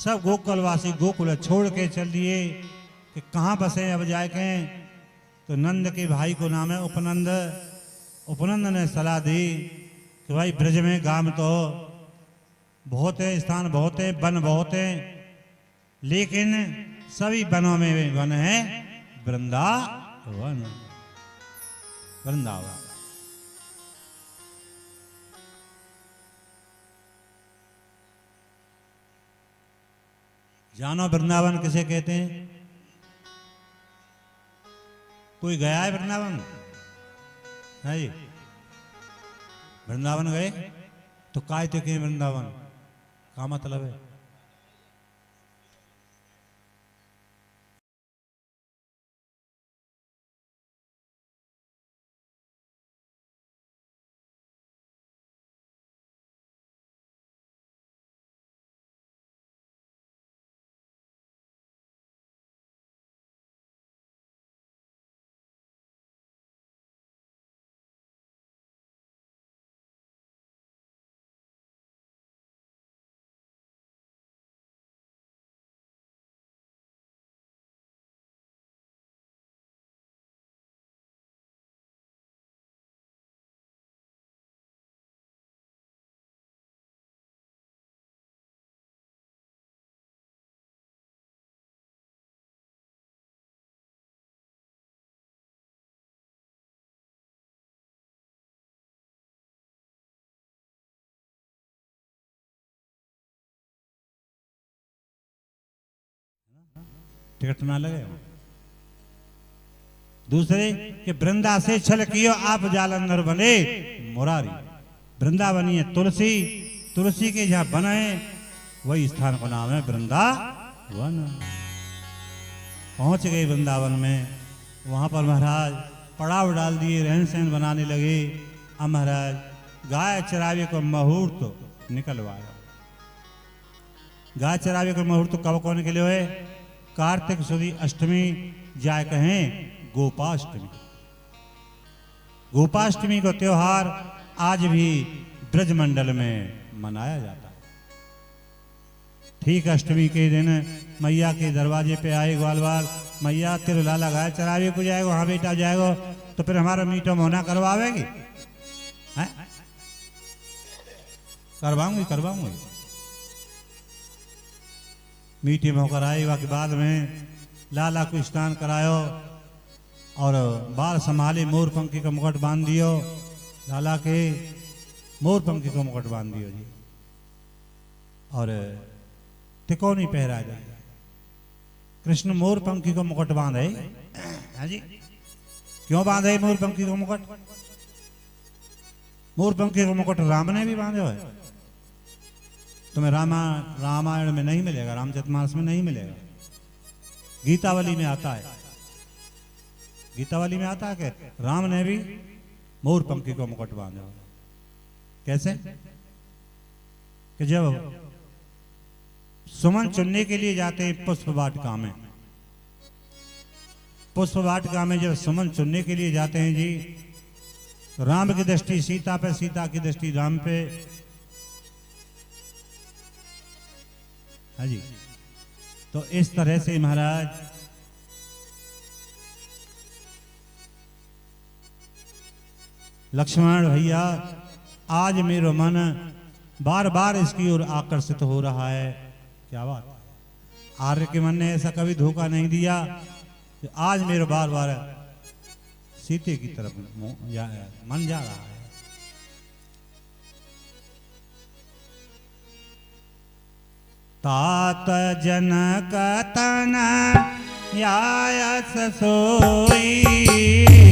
सब गोकुलवासी गोकुल छोड़ के चल दिए कि कहाँ बसे अब जाके। तो नंद के भाई को नाम है उपनंद। उपनंद ने सलाह दी कि भाई ब्रज में गांव तो बहुत है, स्थान बहुत है, वन बहुत है, लेकिन सभी वनों में वन है वृंदावन। वृंदावन जानो वृंदावन किसे कहते हैं? कोई गया है वृंदावन? है जी? वृंदावन गए तो काय तो कहें वृंदावन का मतलब है? टिकट ना लगे। दूसरे कि वृंदा से छल कियो आप जालंधर बने मुरारी। वृंदावनी है तुलसी, तुलसी के जहां बन है वही स्थान का नाम है वृंदावन। पहुंच गए वृंदावन में, वहां पर महाराज पड़ाव डाल दिए, रहन सहन बनाने लगे। अब महाराज गाय चरावे को मुहूर्त निकलवाया। गाय चरावे को मुहूर्त कब कौन के लिए हुए? कार्तिक सुदी अष्टमी जाए कहें गोपाष्टमी। गोपाष्टमी को त्योहार आज भी ब्रजमंडल में मनाया जाता है। ठीक अष्टमी के दिन मैया के दरवाजे पे आए ग्वालवाल, मैया तेरे लाला गाय चरावे को जाएगा, हाँ बेटा जाएगा, तो फिर हमारा मीठा मोहना करवावेगी? करवाऊंगी। मीठी मोह कराई के बाद में लाला को स्नान करायो और बाल संभाले, मोर पंखी का मुकुट बांध दियो। लाला के मोर पंखी का मुकुट बांध दियो जी, और तिकोनी पहरा जाए। कृष्ण मोर पंखी को मुकुट बांधे। हाँ जी, क्यों बांधे मोर पंखी को मुकुट? मोर पंखी को मुकुट राम ने भी बांधे है। तुम्हें रामायण में नहीं मिलेगा, रामचरितमानस में नहीं मिलेगा, गीतावली में आता है। गीतावली में आता है कि राम ने भी मोर पंखी को मुकुट बांधा। कैसे? कि जब सुमन चुनने के लिए जाते हैं पुष्प वाटिका में, पुष्प वाटिका में जब सुमन चुनने के लिए जाते हैं जी, तो राम की दृष्टि सीता पे, सीता की दृष्टि राम पे। हाँ जी, तो इस तरह से महाराज लक्ष्मण भैया आज मेरा मन बार बार इसकी ओर आकर्षित हो रहा है। क्या बात, आर्य के मन ने ऐसा कभी धोखा नहीं दिया। आज मेरा बार बार सीते की तरफ मन जा रहा है। तात जनक तना यायस सोई।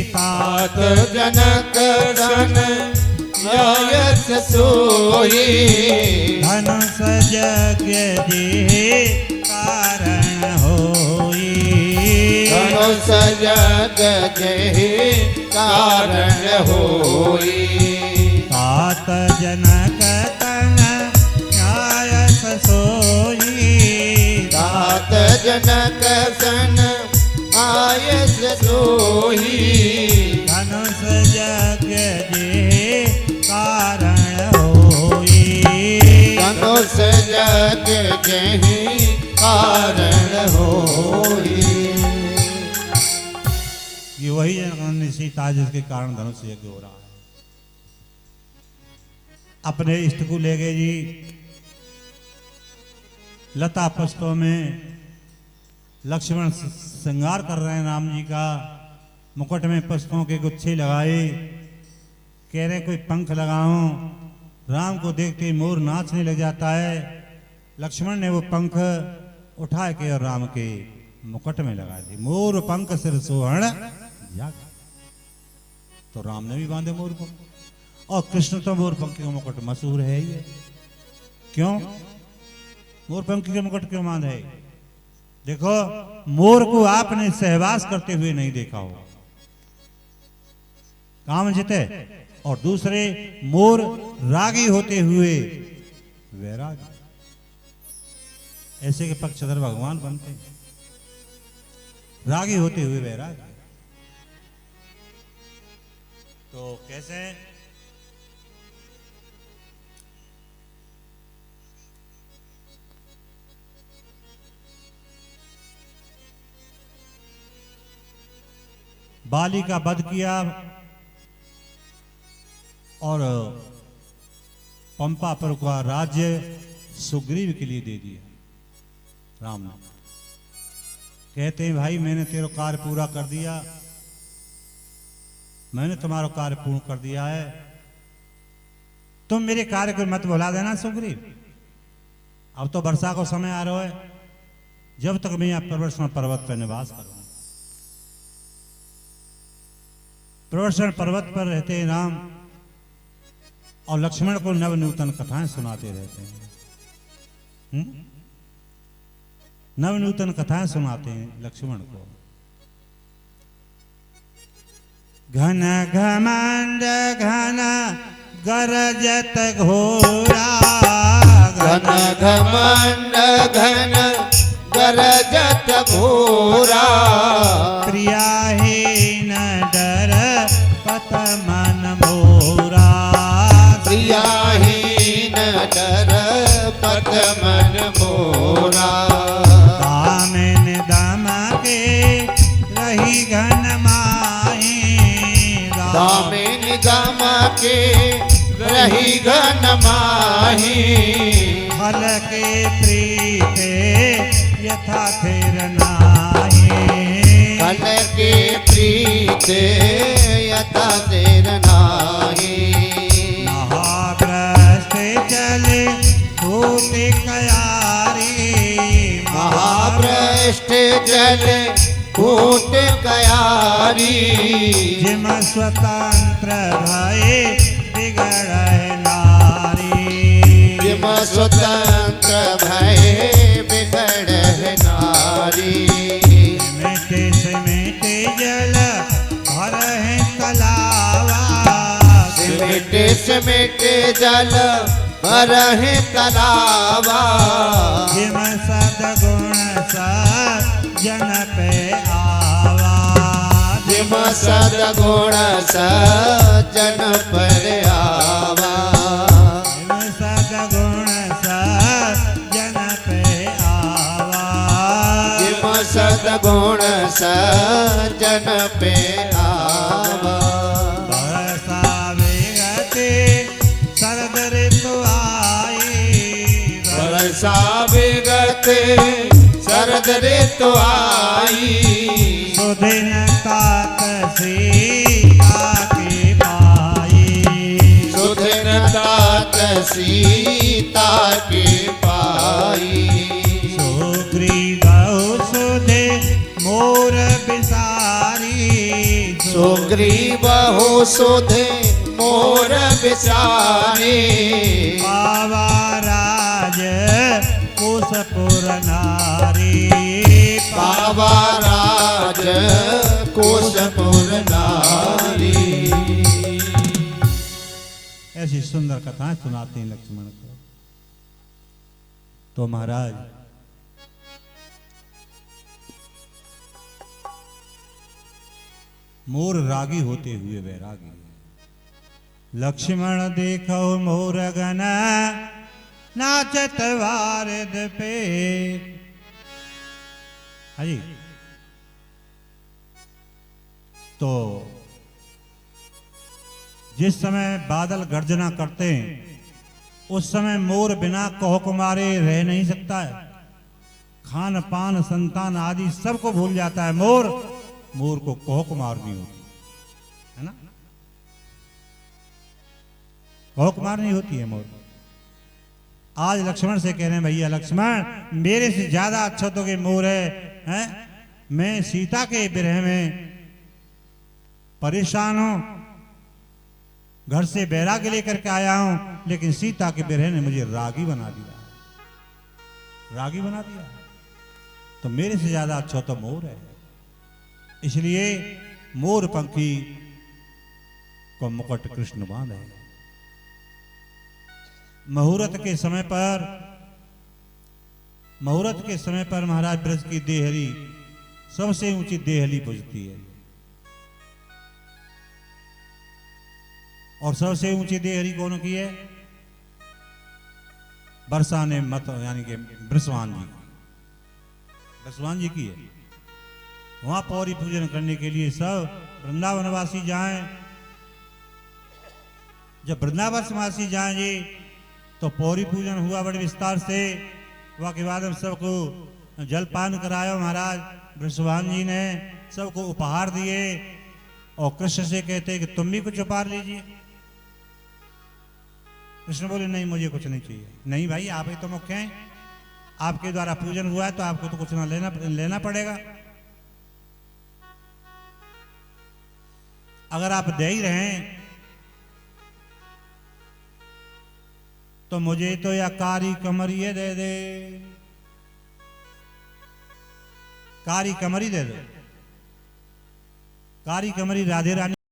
तात जनक सन यायस सोई। धनुष यज्ञ जे कारण होई। धनुष यज्ञ जे कारण होई। तात जनक तना यायस सोई। तात जनक सन आयस सोई। धनुष यज्ञ जे कारण होई। धनुष यज्ञ जे कारण होई। ये वही जनकनंदिनी सीता जिसके कारण धनुष यज्ञ हो रहा है। अपने इष्ट को ले गए जी लता पुष्पों में। लक्ष्मण श्रृंगार कर रहे हैं राम जी का, मुकुट में पुष्पों के गुच्छे लगाए, कह रहे कोई पंख लगाऊं। राम को देखते ही मोर नाचने लग जाता है। लक्ष्मण ने वो पंख उठा के और राम के मुकुट में लगा दिए। मोर पंख सिर सोहण जाग। तो राम ने भी बांधे मोर पंख, और कृष्ण तो मोर पंख का मुकुट मशहूर है ही है। क्यों मोर पंख के मुकुट क्यों बांधे? देखो मोर को आपने सहवास करते हुए नहीं देखा हो, काम जीते। और दूसरे मोर रागी होते हुए वैरागी, ऐसे के पक्षधर भगवान बनते हैं, रागी होते हुए वैरागी। तो कैसे? बाली का वध किया और पंपापुर का राज्य सुग्रीव के लिए दे दिया राम ने। कहते हैं भाई मैंने तेरा कार्य पूरा कर दिया, मैंने तुम्हारा कार्य पूर्ण कर दिया है, तुम मेरे कार्य को मत भुला देना सुग्रीव। अब तो वर्षा को समय आ रहा है, जब तक मैं यहाँ प्रवर्षण पर्वत पर निवास करूंगा। प्रवर्षण पर्वत पर रहते हैं राम और लक्ष्मण को नव नूतन कथाएं सुनाते रहते हैं। नव नूतन कथाएं सुनाते हैं लक्ष्मण को। घन घमंड घन गरजत घोरा, घन घमंड घन गरजत घोरा, प्रियाहीन डर पत मन मोरा, प्रियाहीन डर पत मन मोरा। दामिन दम के रही घन माही, दामिन दम के रही घन माही, फल के प्रीते यथा फिर नाही, फल के प्रीत यथा देर नाही। महाभ्रष्ट चले होते कयारी, महाभ्रष्ट जल कूट कयारी, जिम स्वतंत्र भय बिगड़ नारी, जिम स्वतंत्र भय बिगड़ नारी। मिटे समेटे जल भर है कलावा, सिमटे सिमटे जल भर है कलावा, जिम सदगुण सा जन पे आवा, जिम सदगुण सजन पर आवा, जिम सदगुण सा जन पे आवा, जिम सदगुण सजन पे आवा। बरसा वेगते शरद ऋतु आई, वर्षा विगत शरद ऋतु आई, सुदिन तात सीता के पाई, सुदिन तात सीता के पाई, सुग्रीव सुधे मोर बिसारी, सुग्रीव हो सुधे मोर बिचारी, पावा राज कुशपुर नारी, पावा राज कुशपुर नारी। ऐसी सुंदर कथाएं सुनाते हैं लक्ष्मण को। तो महाराज मोर रागी होते हुए वैरागी, लक्ष्मण देखो मोर गना नाचत वारद पे, हाँ जी। तो जिस समय बादल गर्जना करते हैं उस समय मोर बिना कहो कुमारे रह नहीं सकता है। खान पान संतान आदि सबको भूल जाता है मोर। मोर को कहो कुमार नहीं होती है ना, कहो कुमार नहीं होती है मोर। आज लक्ष्मण से कह रहे हैं भैया लक्ष्मण मेरे से ज्यादा अच्छा तो के मोर है? मैं सीता के विरह में परेशान हूं, घर से बैराग्य लेकर के आया हूं, लेकिन सीता के विरह ने मुझे रागी बना दिया, रागी बना दिया। तो मेरे से ज्यादा अच्छा तो मोर है। इसलिए मोर पंखी को मुकुट कृष्ण बांध है। मुहूर्त के समय पर महाराज ब्रज की देहरी सबसे ऊंची देहली पूजती है। और सबसे ऊंची देहरी कौन की है? बरसा ने मत यानी कि बृषवान जी की है। वहां पौरी पूजन करने के लिए सब वृंदावनवासी जाएं। जब वृंदावनवासी जाएंगे तो पौरी पूजन हुआ बड़े विस्तार से। वह के बाद हम सबको जलपान करायो महाराज बृषवान जी ने, सबको उपहार दिए और कृष्ण से कहते कि तुम भी कुछ उपहार लीजिए। कृष्ण बोले नहीं मुझे कुछ नहीं चाहिए। नहीं भाई आप ही तो मुख्य हैं, आपके द्वारा पूजन हुआ है तो आपको तो कुछ ना लेना पड़ेगा। अगर आप दे ही रहें तो मुझे तो या कारी कमरी दे दे, कारी कमरी दे दो। कारी कमरी राधे रानी